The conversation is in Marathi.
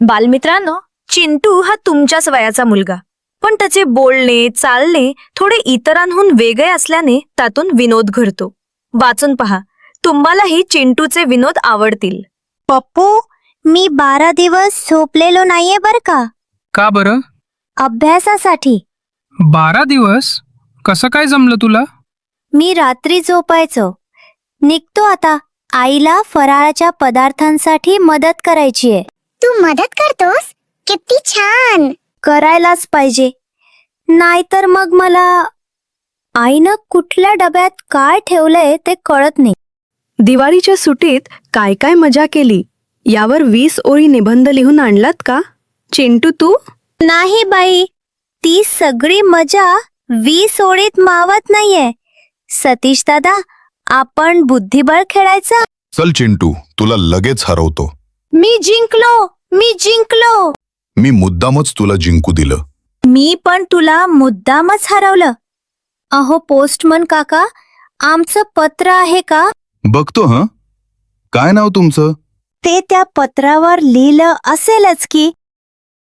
बालमित्रांनो, चिंटू हा तुमच्याच वयाचा मुलगा, पण त्याचे बोलणे चालणे थोडे इतरांहून वेगळे असल्याने त्यातून विनोद घडतो. वाचून पहा, तुम्हालाही चिंटूचे विनोद आवडतील. पप्पू, मी 12 दिवस झोपलेलो नाहीये बर का, का बरं? अभ्यासासाठी. 12 दिवस? कसं काय जमलं तुला? मी रात्री झोपायचो. निघतो आता, आईला फराळाच्या पदार्थांसाठी मदत करायची आहे. तू मदत करतोस? किती छान. करायलाच पाहिजे, नाहीतर मग मला आईनं कुठल्या डब्यात काय ठेवलंय ते कळत नाही. दिवाळीच्या सुट्टीत काय काय मजा केली यावर 20 ओळी निबंध लिहून आणलात का? चिंटू तू? नाही बाई, ती सगळी मजा 20 ओळीत मावत नाहीये. सतीश दादा, आपण बुद्धिबळ खेळायचं. चल चिंटू, तुला लगेच हरवतो. मी जिंकलो. मी मुद्दामच तुला जिंकू दिलं. मी पण तुला मुद्दामच हरवलं. अहो पोस्टमन काका, आमचं पत्र आहे का? बघतो हं. काय नाव तुमचं? ते त्या पत्रावर लिहिलं असेलच की